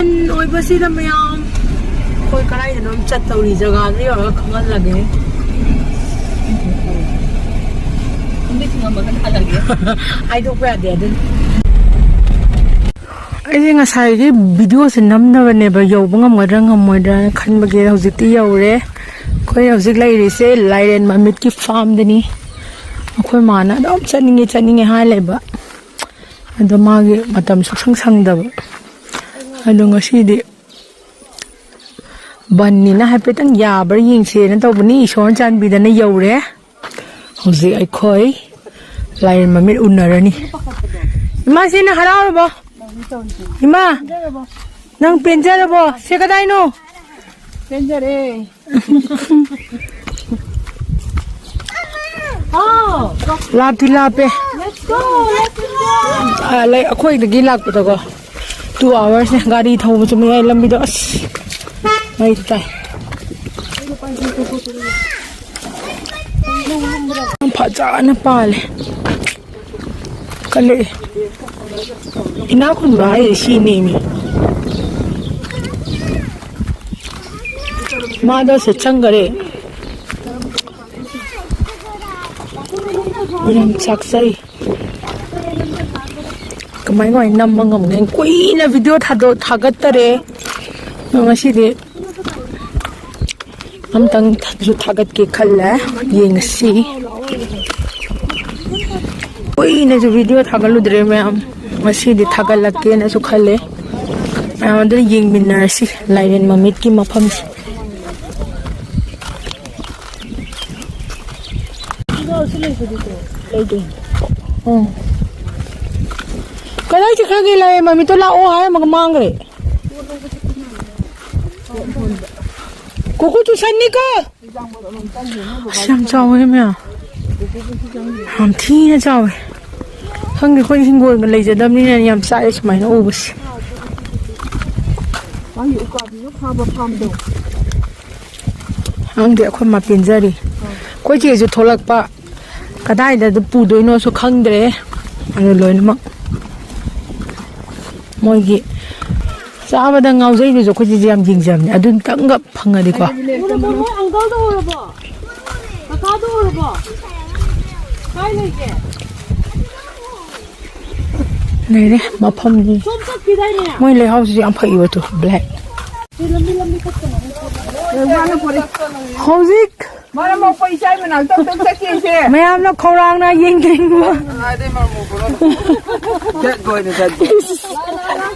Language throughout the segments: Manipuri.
Oi basi na mayam koi karai na nom chat tauri jaga ni aur khangal lage hindi tinga magan halage ai do pa de den ai nga sai gi video se nam na ne ba yob ngamodra ngamodra khan ba ge hojik ti yore koi hojik lai ri se Lairenmamit ki farm de ni khoi mana dom chaninge hai lai ba ado ma gi matam sang sang da ba ado Ngashidi banni na haipetang yabar yingse na tawbani ishon chanbi da na yore hojik ai khoi Lairenmamit unarani ima se na harabo ima nang penjarabo se kadai no penjare oh lapi lape let's go lai akhoi da gi lak ta ko 2 hours ne gari thau chu mai lambi do as mai tai phaja na pale kale ina kun bai shi ne mi ma da se changare ram saksai kamai ngoi nam mangam ngen kui na video thagat tare Ngashidi amtang ju thagat ke khalla yeng si kui na ju video thagalu dre me am Ngashidi thagalak ke na su khalle amadar yeng minar si Lairenmamit ki mafam si Kadai chakha ge Lairenmamit to la o hai mag mang re Kuku tu sanni ko Sam chaw he me ham thi na chaw hang ge khoi hingol ga lai jadam ni na yam sa es mai na o bus ai u ka bi kha ba pham do hang de khoi ma pinjari koi che ju tholak pa kadai da pu doi no so khang dre ane loin ma moi gi Saba da ngau zai jo ko ji jam jing jam ni adun tang ga phanga di ko uncle do ro bo kaka do ro bo kai le ke nei re ma pham ni som sak ki dai ne moi le house ji am phai wa to black lambi kat na na pore hojik mara mo paisa ai manal to sakki se mayam lo khorang na ying ding bo ai dei ma mo bo jet goi ne jet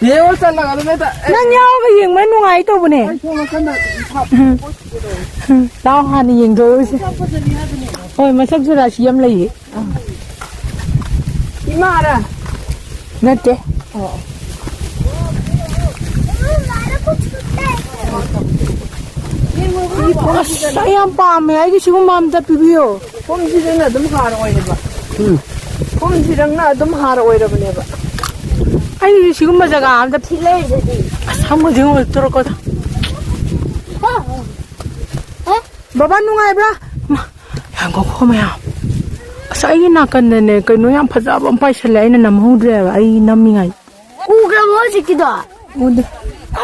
ye o san la ga me ta nang yaw ga ying ma nungai to bu ne tao ha ni ying do se oi ma sak jura si yam lai ima ra natte Sayang pame ai ki sigu mam ta pibiyo kom sidang na dum har oi ne ba kom sidang na dum har oi ra bane ba ai sigu ma jaga am ta phile je sam mo jing ol tor ko baba nungai bra yang ko ko ma sai na kan ne kai no yam phaja bam pai sale ai na nam hu dre ba ai nam mi ngai u ga mo ji ki da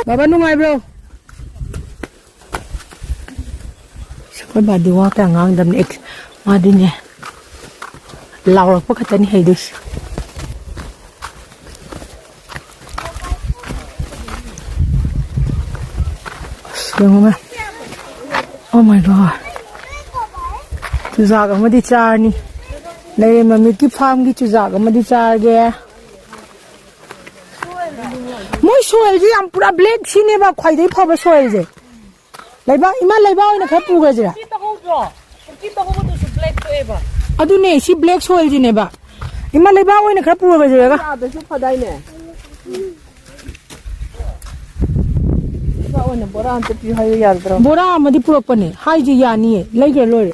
baba nungai bro Koi ba diwa ka ngang dam ne ma di ne law pa ka ni haidus Sengoma Oh my god Chuzak ma di char ni Lairenmamit ki farm ki chuzak ma di char ge Moi soil ji am pura black si ne ba khwai dai pha ba soil je Laiba ima laiba ina kha pu ga jira ki to ho to su black to eba adu ne si black soil ji ne ba ima laiba ina kha pu ga jira ga da su phadai ne ba ona bora ante pi hayo yar dro bora ma di purok pa ne hai ji ya ni lai ga loi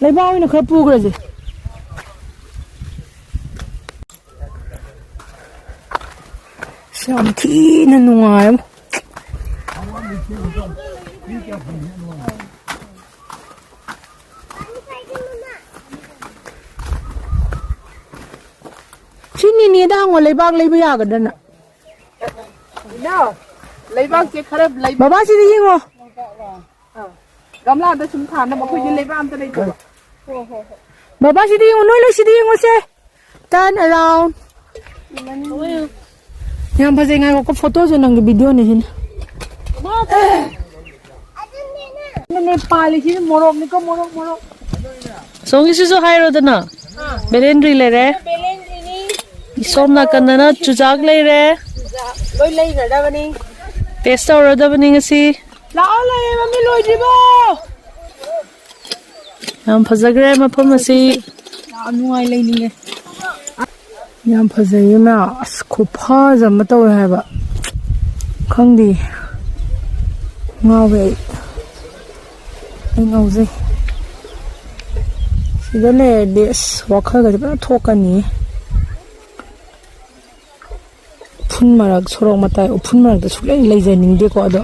laiba ina kha pu ga je Sam thi na nungai Sini ni da ngol lebak lebe ya ga dana. No. ꯂꯩꯕꯥꯛꯁꯦ ꯈꯔ ꯂꯩꯕꯥꯛ ꯕꯕꯥꯁꯤꯗ ꯌꯦꯡꯉꯣ ꯒꯝꯂꯥꯗ ꯁꯨꯝ ꯊꯥꯅꯕ ꯑꯩꯈꯣꯏꯒꯤ ꯂꯩꯕꯥꯛ ꯑꯝꯇ ꯂꯩꯇꯕ ꯕꯕꯥꯁꯤꯗ ꯌꯦꯡꯉꯣ ꯅꯣꯏ ꯂꯣꯏꯁꯤꯗ ꯌꯦꯡꯉꯣꯁꯦ turn around ꯌꯥꯝ ꯐꯖꯩ ꯉꯥꯏꯈꯣ ꯐꯣꯇꯣꯁꯦ ꯅꯪꯒꯤ ꯚꯤꯗꯤꯑꯣꯅꯦ ꯁꯤꯅ ꯅꯦ ꯄꯥꯜꯂꯤꯁꯤꯅ ꯃꯣꯔꯣꯛꯅꯤꯀꯣ ꯃꯣꯔꯣꯛ ꯁꯣꯡꯒꯤꯁꯤꯁꯨ ꯍꯥꯏꯔꯣꯗꯅ ꯕꯦꯂꯦꯟꯗ꯭ꯔꯤ ꯂꯩꯔꯦ ꯁꯣꯝ ꯅꯥꯀꯟꯗꯅ ꯆꯨꯖꯥꯛ ꯂꯩꯔꯦ ꯂꯣꯏ ꯂꯩꯒ꯭ꯔꯗꯕꯅꯤ ꯇꯦꯁ ꯇꯧꯔꯗꯕꯅꯤ ꯉꯁꯤ ꯂꯥꯛꯑꯣ ꯂꯥꯏꯔꯦꯟꯃꯃꯤꯠ ꯂꯣꯏꯗ꯭ꯔꯤꯕꯣ ꯌꯥꯝ ꯐꯖꯈ꯭ꯔꯦ ꯃꯐꯝ ꯑꯁꯤ ꯌꯥꯝ ꯅꯨꯡꯉꯥꯏ ꯂꯩꯅꯤꯡꯉꯦ ꯌꯥꯝ ꯐꯖꯩꯌꯦ ꯃꯌꯥꯝ ꯑꯁ ꯈꯨꯐꯖ ꯑꯃ ꯇꯧꯋꯦ ꯍꯥꯏꯕ ꯈꯪꯗꯦ ꯉꯥꯎꯋꯦ ꯑꯩ ꯉꯥꯎꯖꯩ ꯁꯤꯗ ꯂꯩꯔꯗꯤ ꯑꯁ ꯋꯥꯈꯜꯒꯁꯦ ꯐꯖꯅ ꯊꯣꯛꯀꯅꯤ ꯎꯐꯨꯟ ꯃꯔꯛ ꯁꯣꯔꯣꯛ ꯃꯇꯥꯏ ꯎꯐꯨꯟ ꯃꯔꯛꯇ ꯁꯨꯛꯂꯩ ꯂꯩꯖꯅꯤꯡꯗꯦꯀꯣ ꯑꯗꯣ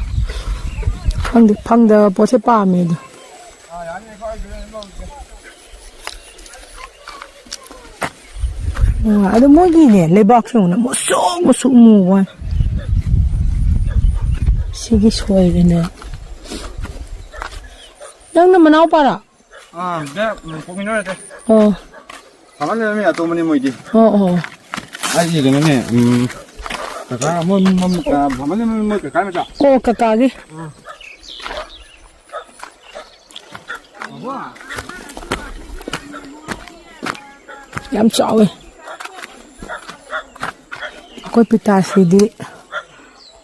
ꯈꯪꯗꯦ ꯐꯪꯗꯕ ꯄꯣꯠꯁꯦ ꯄꯥꯝꯃꯦ ꯑꯗꯣ ꯑꯗꯣ ꯃꯣꯏꯒꯤꯅꯦ ꯂꯩꯕꯥꯛꯁꯦ ꯃꯨꯁꯨꯛ ꯃꯨꯕ ꯁꯤꯒꯤ ꯁꯣꯏꯜꯁꯤꯅꯦ ꯅꯪꯅ ꯃꯅꯥꯎꯄꯥꯔꯥ ꯄꯣꯛꯃꯤꯟꯅꯔꯁꯦ ꯑꯣ ꯐꯥꯃꯟꯗꯅ ꯑꯇꯣꯝꯕꯅꯤ ꯃꯣꯏꯗꯤ ꯑꯣ ꯑꯩꯁꯦ ꯀꯩꯅꯣꯅꯦ ꯀꯀꯥ ꯃꯣꯏ ꯐꯥꯃꯟꯗꯅ ꯃꯣꯏ ꯀꯀꯥ ꯃꯆꯥ ꯑꯣ ꯀꯀꯥꯒꯤ ꯌꯥꯝ ꯆꯥꯎꯋꯦ ꯑꯩꯈꯣꯏ ꯄꯤꯇꯥꯁꯤꯗꯤ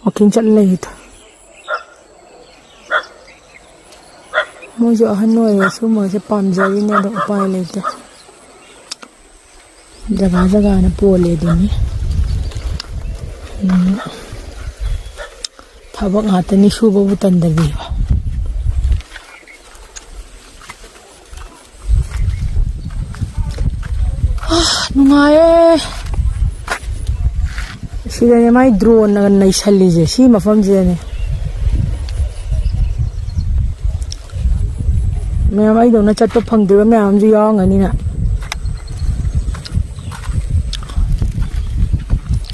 ꯋꯥꯛꯀꯤꯡ ꯆꯠꯂ ꯂꯩꯗ ꯃꯣꯏꯁꯨ ꯑꯍꯟ ꯑꯣꯏꯔꯁꯨ ꯃꯣꯏꯁꯦ ꯄꯥꯝꯖꯔꯤꯅꯦ ꯑꯗꯣ ꯎꯄꯥꯏ ꯂꯩꯇꯦ ꯖꯒꯥ ꯖꯒꯥꯅ ꯄꯣꯜꯂꯦ ꯑꯗꯨꯅꯤ ꯊꯕꯛ ꯉꯥꯛꯇꯅꯤ ꯁꯨꯕꯕꯨ ꯇꯟꯗꯕꯤꯕ ꯅꯨꯡꯉꯥꯏꯌꯦ ꯁꯤꯗꯅꯦ ꯃꯥꯏ ꯗ꯭ꯔꯣꯟꯅ ꯅꯩꯁꯜꯂꯤꯁꯦ ꯁꯤ ꯃꯐꯝꯁꯤꯗꯅꯦ ꯃꯌꯥꯝ ꯑꯩꯗꯧꯅ ꯆꯠꯄ ꯐꯪꯗ꯭ꯔꯤꯕ ꯃꯌꯥꯝ ꯑꯃꯁꯨ ꯌꯥꯎꯔꯝꯒꯅꯤꯅ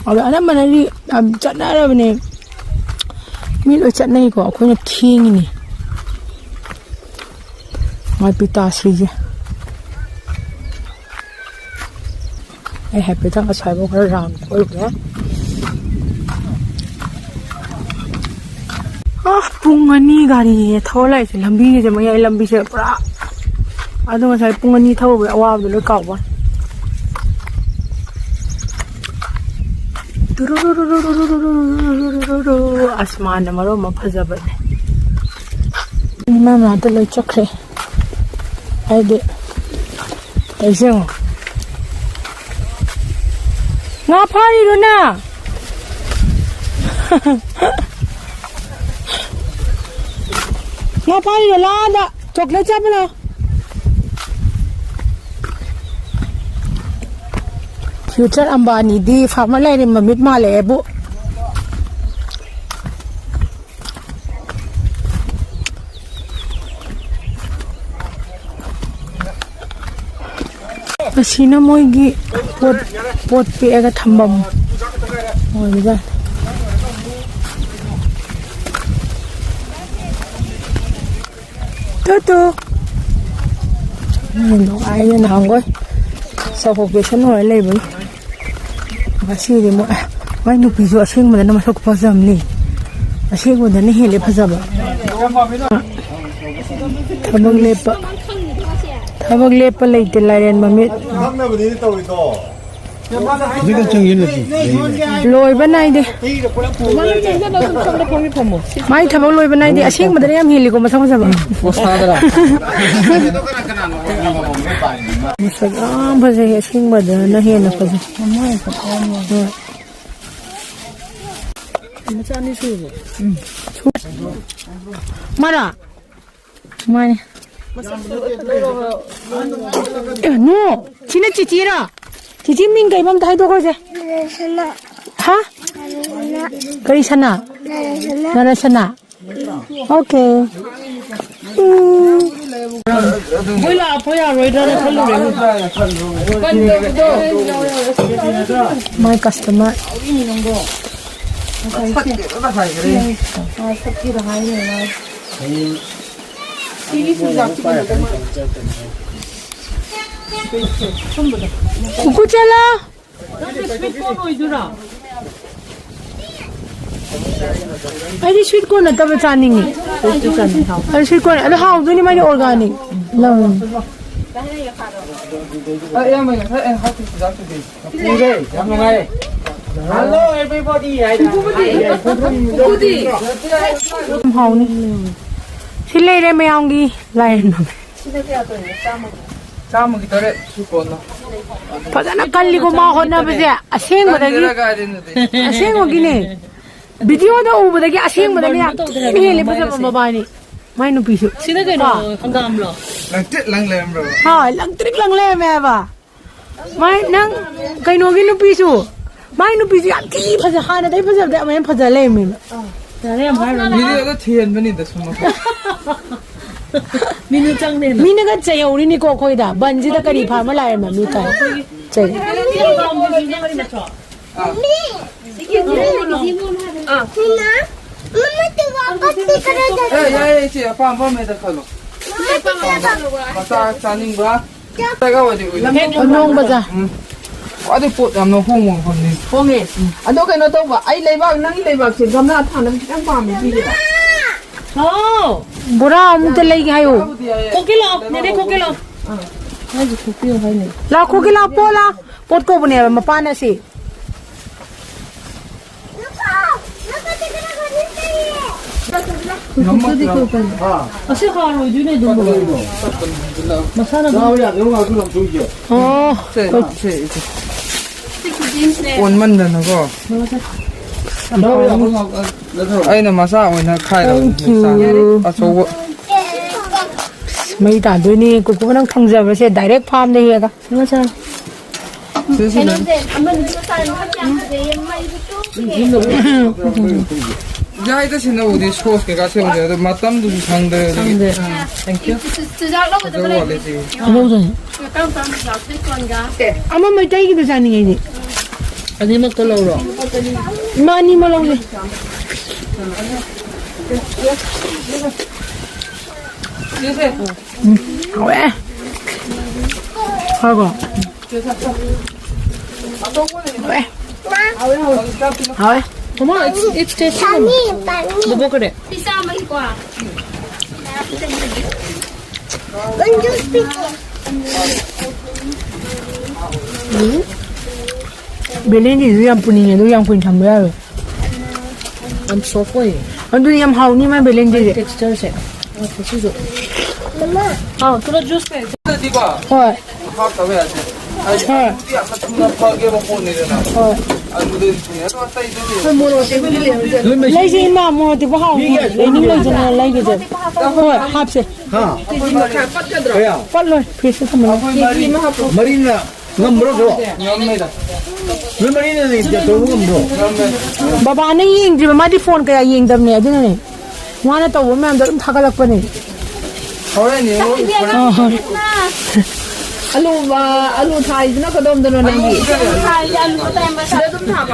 ꯑꯗꯣ ꯑꯅꯝꯕꯅꯗꯤ ꯌꯥꯝ ꯆꯠꯅꯔꯕꯅꯦ ꯃꯤ ꯂꯣꯏ ꯆꯠꯅꯩꯀꯣ ꯑꯩꯈꯣꯏꯅ ꯊꯦꯡꯉꯤꯅꯤ ꯃꯥꯏ ꯄꯤꯇꯥꯁꯤꯁꯦ ꯑꯩ ꯍꯥꯏꯐꯦꯠꯇꯪ ꯑꯁ꯭ꯋꯥꯏꯐꯥꯎ ꯈꯔ ꯔꯥꯎꯟ ꯀꯣꯏꯔꯨꯒꯦ ꯄꯨꯡ 2 ꯒꯥꯔꯤ ꯊꯧꯔ ꯂꯥꯛꯏꯁꯦ ꯂꯝꯕꯤꯒꯤꯁꯦ ꯃꯌꯥꯏ ꯂꯝꯕꯤꯁꯦ ꯄꯨꯔꯥ ꯑꯗꯣ ꯉꯁꯥꯏ ꯄꯨꯡ 2 ꯊꯧꯔꯨꯕꯒꯤ ꯑꯋꯥꯕꯗꯣ ꯂꯣꯏ ꯀꯥꯎꯕ ꯑꯁꯃꯥꯟꯅ ꯃꯔꯣꯟ ꯑꯃ ꯐꯖꯕꯅꯦ ꯏꯃꯥ ꯃꯅꯥꯛꯇ ꯂꯣꯏ ꯆꯠꯈ꯭ꯔꯦ ꯍꯥꯏꯗꯤ ꯑꯩꯁꯦ ꯉꯥ ꯐꯥꯔꯤꯔꯣ ꯅꯪ ꯉꯥ ꯐꯥꯔꯤꯔꯣ ꯂꯥꯛꯑꯗ ꯆꯣꯀ꯭ꯂꯦꯠ ꯆꯥꯕ ꯂꯥꯛꯑꯣ ꯐ꯭ꯌꯨꯆꯔ ꯑꯝꯕꯥꯅꯤꯗꯤ ꯐꯥꯔꯃꯔ ꯂꯥꯏꯔꯦꯟꯃꯃꯤꯠ ꯃꯥꯜꯂꯛꯑꯦꯕꯨ ꯑꯁꯤꯅ ꯃꯣꯏꯒꯤ ꯄꯣꯠ ꯄꯦꯛꯑꯒ ꯊꯝꯐꯝ ꯑꯣꯏꯕꯖꯥꯠ ꯇꯨ ꯅꯨꯡꯉꯥꯏꯅ ꯅꯍꯥꯟꯈꯣꯏ ꯁꯐꯣꯀꯦꯁꯟ ꯑꯣꯏꯔ ꯂꯩꯕꯅꯤ ꯉꯁꯤꯗꯤ ꯃꯥꯏ ꯅꯨꯄꯤꯁꯨ ꯑꯁꯦꯡꯕꯗꯅ ꯃꯁꯛ ꯐꯖꯕꯅꯤ ꯑꯁꯦꯡꯕꯗꯅ ꯍꯦꯜꯂꯦ ꯐꯖꯕ ꯊꯕꯛ ꯂꯦꯞꯄ ꯂꯩꯇꯦ ꯂꯥꯏꯔꯦꯟꯃꯃꯤꯠ ꯂꯣꯏꯕ ꯅꯥꯏꯗꯦ ꯃꯥꯏ ꯊꯕꯛ ꯂꯣꯏꯕ ꯅꯥꯏꯗꯦ ꯑꯁꯦꯡꯕꯗꯅ ꯌꯥꯝ ꯍꯦꯜꯂꯤꯀꯣ ꯃꯁꯛ ꯐꯖꯕ ꯃꯁꯛ ꯌꯥꯝ ꯐꯖꯩ ꯑꯁꯦꯡꯕꯗꯅ ꯍꯦꯟꯅ ꯐꯖꯩ ꯃꯆꯥꯅꯤ ꯁꯨꯕ ꯃꯥꯔꯥ ꯃꯥꯅꯦ ꯅꯣ ꯁꯤꯅ ꯆꯤꯆꯤꯔꯥ ꯆꯤꯆꯤ ꯃꯤꯡ ꯀꯩ ꯑꯝꯇ ꯍꯥꯏꯗꯣꯛꯈ꯭ꯔꯁꯦ ꯍꯥ ꯀꯔꯤ ꯁꯅꯥ ꯅꯔꯁꯅꯥ ꯑꯣꯀꯦ ꯃꯣꯏ ꯂꯥꯛꯄ ꯌꯥꯔꯣꯏꯗ꯭ꯔꯥꯅ ꯈꯜꯂꯨꯔꯦ ꯃꯥꯏ ꯀꯁꯇꯃꯔ 나 사이 그래. 섞기도 하네. TV 수작 찍는 거. 구구잘라. अरे स्वीट कौन है तब चानी नहीं अरे स्वीट कौन है अरे हाँ उधर नहीं मैंने ऑर्गेनिक लाऊं या मैं हाथ से जाते थे पूरे खनुंगाई हेलो एवरीबॉडी कुकुदी हाँ नहीं सिले रे मैं आऊंगी लाइन में चाम की तरह सुकोना पता ना कल को माँ होना बजे असेंग बदगी असेंग होगी ने वीडियो तो वो बदगी असेंग बदगी ये ले बजे मबानी मैं नु पीछे सीधा करो हंगाम लो लंग ले ब्रो हाँ लंग ले मैं बा मैं नंग कहीं नोगी नु पीछे मैं नु पीछे आती फजा हाँ ना ताई फजा मैं फजा ले मैं अरे हमारे वीडियो तो थियन बनी दसुमा मीनू चंगने मीने का चाहिए उन्हीं ने को कोई दा बंजी दा करी फार्म लाए मम्मी का चाहिए ये चे पाम में दा खलो मसा चानिंग बा तागा वदि नोंग बजा अदे पोट यामनो होंग होंग होंगे अदो कनो तो बा आई लेबाग नंग लेबाग से गमना थाना खितंग पाम में पीजे हाँ बुरा अमुत लेगी है वो कोकिलो मेरे कोकिलो हाँ जी कोकिलो है नहीं लाखों के ला पोला पोट को बने मपाना से ऐसे खाना हो जुने दूँ मसाला 온 만드는 거. 아이는 마사 오늘 카이로. 아 저거. mấy ta đôi ni cũng có năng thằng giờ sẽ direct farm đây hết nó sao 야 이거 신나 우리 소스게 같이 오는데 맛담도 상대. 땡큐. 저거 알지. đâu rồi ama mấy tay cái sao này nhỉ anh đi mất tới lâu rồi mà ni mà lâu rồi 왜? 하고. 왜? 왜? 엄마 it's tasty 뭐 먹으래 벨렌이 누양 분이네 누양 분 참 뭐야 I'm so full 안 누양 하우니만 벨렌지 texture से हाँ थोड़ा जूस पे 이거 어 하다 왜 하지? 아, 우리 아까 존나 파게 먹고 내려나. 아, 근데 얘도 왔다 이제. lấy mà mua thì có hậu lấy những lấy cho nó lấy cái gì thôi hấp sẽ phát luôn phía sau mình 머리는 ngâm 줘. 엽니다. 왜 머리는 이제 너무 ngâm 줘. bà bà nó yên gì mà máy đi phone cái yên tâm này chứ này ngoài nó tàu mà em đã thắc cái này 저래니. 알루 타이 지나 그럼 되는 게 타이 알루 타이 마 좀 타봐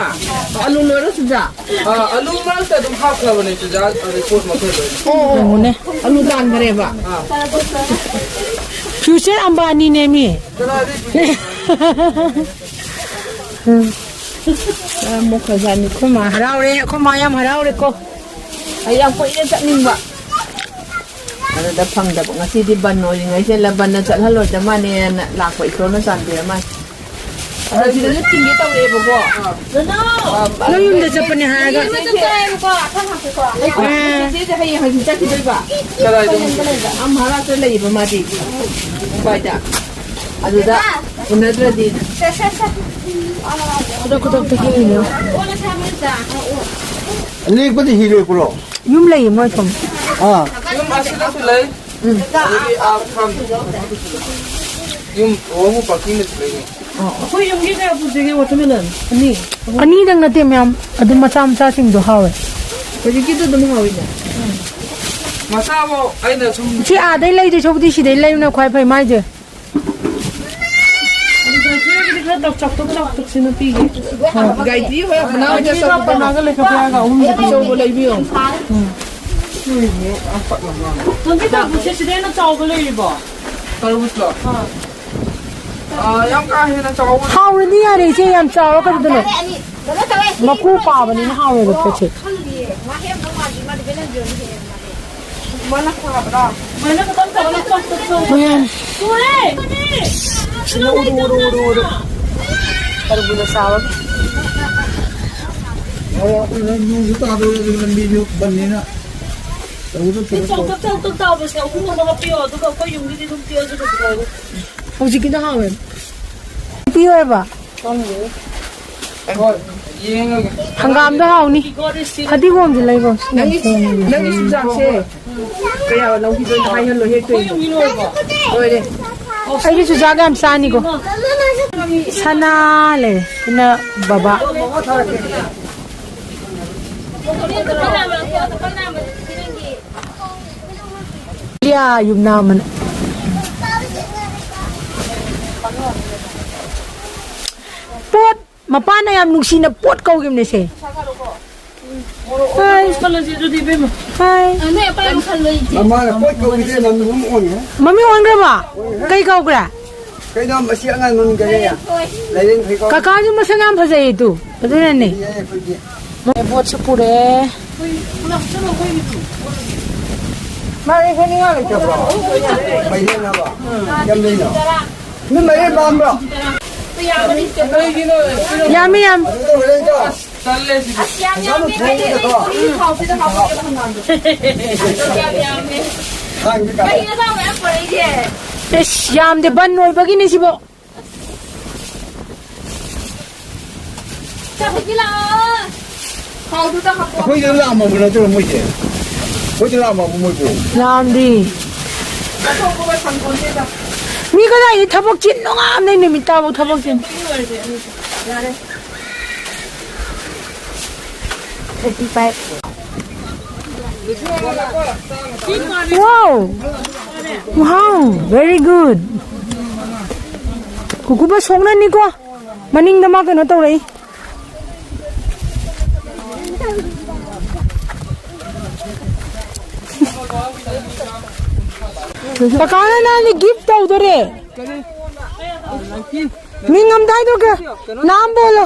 알루 넣어 주자 아, 알루만 때도 하프라 보내 주자. 아니 코스 먹어. 오네 알루 단 그래 봐 퓨처 안바니 네미 뭐 가자니 코마 하라오래 코마야 하라오래 코 ayang ko ina sa nimba ano da pang da ngasi di ban no ngai se la ban na sa halo da man ne la ko ito na san de man ano di na tingi taw e bo ko no yung da sa pani ha ga 그래 좀 am hara sa lai ba ma di ba da ano da una dra di ko to to ki ni 리그도 히레 불어. yung lai mo ito 아, 지금 마시다도 레이. 여기 아참 지금 너무 바뀌는 레이. 거의 연기가 부지게 wat으면은 언니 ani dang natin ma'am adu macam sing do hawe 여기 기도 너무 하위네 마사모 아이나 좀 si adai lai de chobdi si dai lai na khwai phai mai je tóc chọc xin nó pi Gai tí thôi, nào cho sao cái nào cái lấy cái bia gạo không Châu có lấy biểu. Tôi biết là buổi chiều nó chọc cái lấy bỏ. Tarvuzlar. Yang kahit na chow. How are you doing? Say I'm sorry. What are you doing? Maku pa ba ni how are you doing? Mana ka ba? Mana ka tong chọc. Ayan. Uri. Uru. Parang binasawag. Oh, nung tado ng video banina. Chọc bes ka kung mga piyo to ka yung hindi dum piyo to ka. How's it going? Piyo ba? Hanggang daw ni. Hadi ko ang dilay ko. Nang isip siya. Kaya nang hito kaya lo hito. Oye. Ay di sujaga am sani ko. Sana le na baba. Ya yung naman. Pot mapana yam nung sinapot ka ugim ni siya. Hi. Pala si Rudy Bem. Hi. Ano ya pa yung kaloy. Mama, koi kau ni mami hum on ya. Mami on ka ba? Kay ka gra. Kay na masiangan nun gaya ya. Lain kay kau. Kakak yung masangam pa sa ito. Ito na ni. Bot sa pure. Mari ko ni nga ka bro. May din na ba? Yam din na. Ni may ba bro? Yummy yum. Ito wala ka. Yes, yam de ban noi bagi ni si bo. Ko yung lama mo na to mo je. Ko yung lama mo ko. Yam di. Mi ka na itabok chin no ngam na ni mi tabok tabok chin. Wow! Wow! Very good! Kukuba song na ni ko. Maning dama ka na to rin. Pakana na ni gift daw do re. Mingam dai do ka. Naam bolo.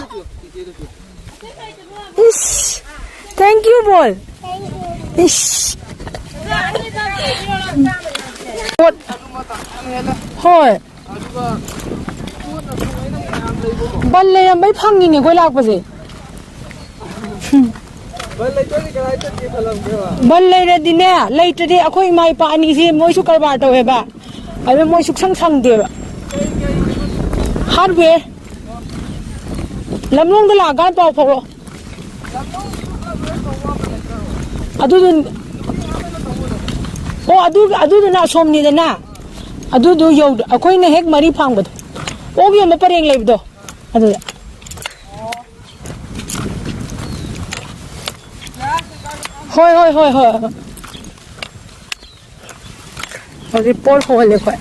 Ish. Thank you bol. Ish. What? Hoy. Balle yan bay phangin ni ko lak pa se. Balle ra din ne later de akhoi mai pa ani se moi su karbar to he ba. Abe moi suk sang sang de ba. Hardware. Lamlong da la gan paw pho. Adudun Oh adu na somni da na adu yo akoi na hek mari phang bad o gi ma pareng leib do adu hoi report hole khoi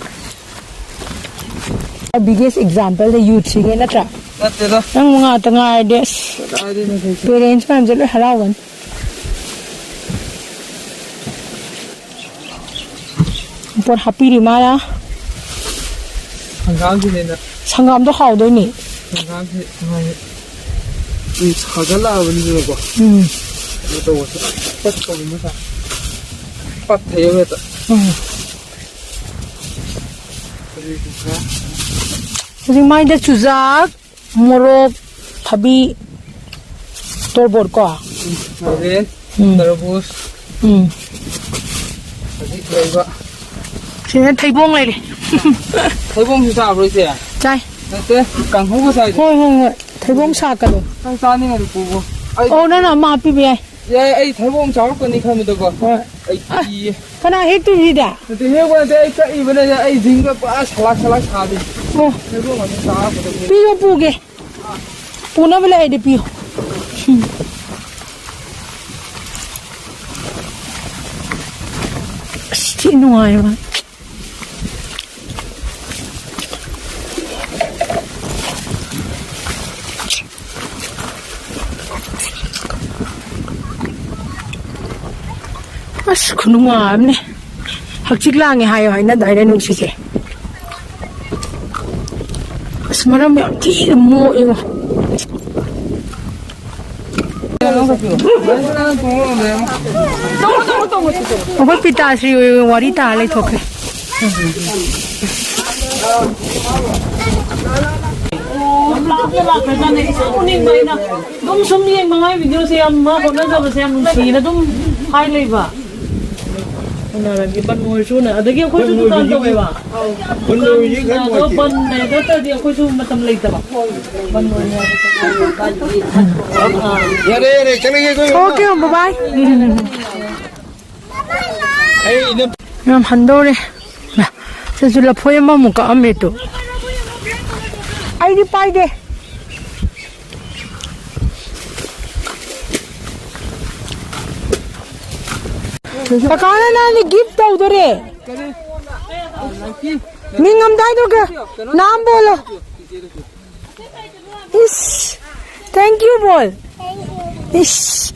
biggest example the youth sige na tra nang mga tanga des parents man jalo halawan por happy ri mala 상감도 하오더니 이 사갈라 버리는 거. 또 와서 버스 보면서 밥 대여했다. Using my the chuzak, morok, tabi, torbor ko. Aden, tarabus. Adik leba. Sino taibong lagi? Taibong sa abro siya. Chay. Nate, kang hugo sa. Hoy. Taibong sa ka do. Kang sani nga pugo. Oh na mapi biya. Ay taibong chawak ko ni kami to ko. Ay. Kana hek tu hida. Nate he ko nate ka ibana ay jinga pa salak sabi. Oh. Taibong ano sa ko. Piyo puge. Puna bala ede piyo. Sino ay ba? 아씨, Khunungai. 학직랑이 하여 하이나 나이래 눈치지. 스마람 티 뭐 이거. 오빠 피타시 와리타 알레 토케. Khunungai na dum sum yeng mangai video se am ma khona jab se am si na dum hai lei ba na ra gi ban moi su na adagi khoi su dukan to ba Ban noi yi kan moi ban ne da ta di khoi su matam lei ta ba ban moi ne Yare chale ye koi. Okay, bye bye. Ai ina Nam handore. Na, sa jula phoye ma muka ame to. Ai di pai de. Pakana na ni gift daw dore. Mingam dai do ke. Naam bolo. Ish. Thank you bol. Ish.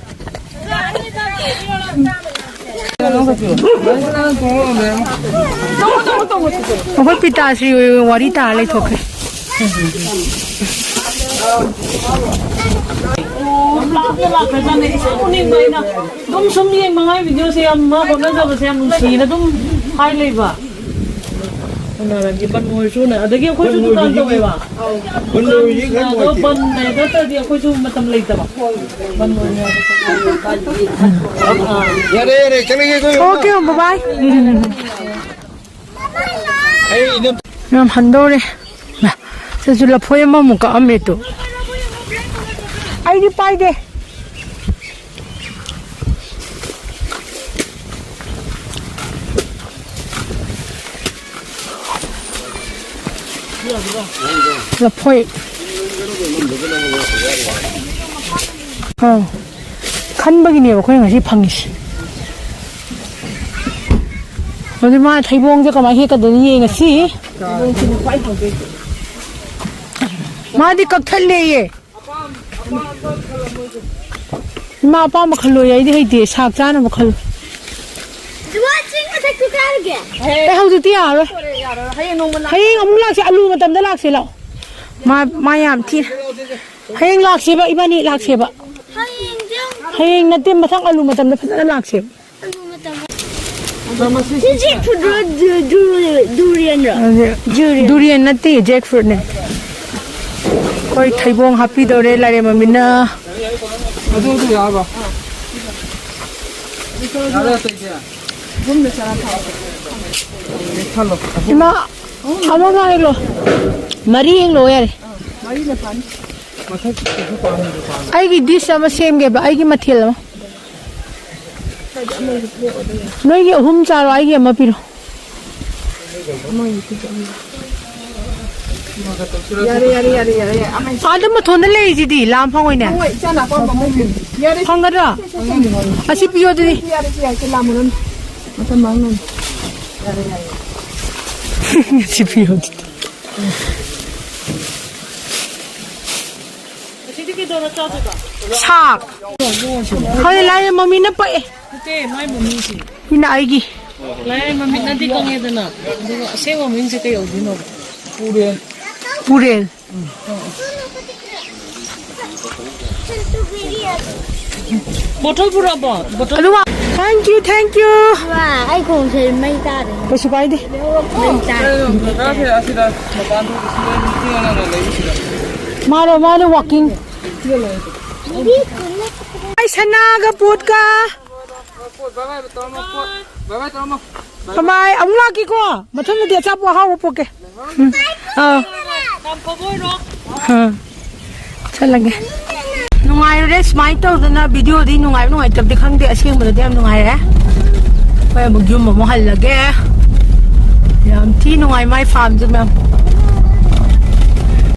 오빠 피타시 와리타 알레 토케. Khunungai na dum sum yeng mangai video se am ma khona jab se am si na dum hai lei ba na ra gi ban moi su na adagi khoi su dukan to ba ban noi yi kan moi. ban ne da ta di khoi su matam lei ta ba ban moi ne Yare chale ye koi. Okay, bye bye. Ai ina Nam handore. Na, sa jula phoye ma muka ame to. Ai di pai de. La phoye. 칸박이네요. 그냥 같이 방이시. 어디 마 대봉제가 많이 했거든 이해가 씨. 마디 깍탈래예. 마 아빠 뭐 칼로야 이제 해디 삭자는 뭐 칼로. 에 하우도 뛰어라. 하잉 엄락시 알루 마담다 락시라. 마얌 티. 하잉 락시바 이바니 락시바. 하잉 나때 마상 알루 마담다 파다 락시. Durian nati jackfruit ne. Koi thaibong happy dore Lairenmamit na. Adu ya ba. Ara ta ya. Bumne sara tha. Thalo. Ima amo ga lo. Mari eng lo yare. Mari le pan. Mathai chu pan ni pan. Ai gi dish ama same ge ba ai gi mathil ma. Noi gi hum charo ai gi ama piro. Yare. Adam ma thon le ji di lam phang oi ne. Chana pa ba mo bin. Yare. Phang ga ra. Asi piyo di. Yare ke la mun. Mata mang nun. Asi piyo di. 삭. 거기 Lairenmamit na pa eh. te mai mo mi si Hina ai gi. Lairenmamit na di kang eda na duga sewa min se kayo dino Purel. botol pura ba botol Ano ma? Thank you. Wow, ai cũng thấy mấy ta đấy, Pasu pai di. mấy ta. Asida makan tu sila ni na lai sila. Maro walking. Ay sanaga put ka. Bye tama. Bye. Ang laki ko. Mathang na dia cha po hawo po ke. tam ko boy no Chalage. Nungai re smile to na video di nungai tab di khang de aseng ba de am nungai re. Kaya magyum mo hal lage. Yam ti nungai mai farm ju ma'am.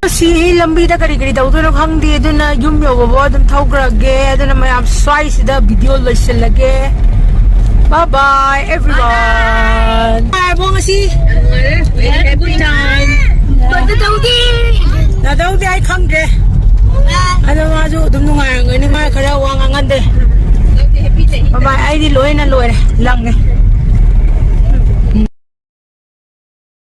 Si lambi da kari daw do khang di do na yum yo bo dum thaugrage aduna mayam swai sida video loiselage. Bye bye everyone. Bye bong si. Have a good time. Daw di ai khang de. Ano nga jo dum nungai ngai khara wa ngangan de. Bye bye ai di loi na loi re. ꯂꯪꯉꯦ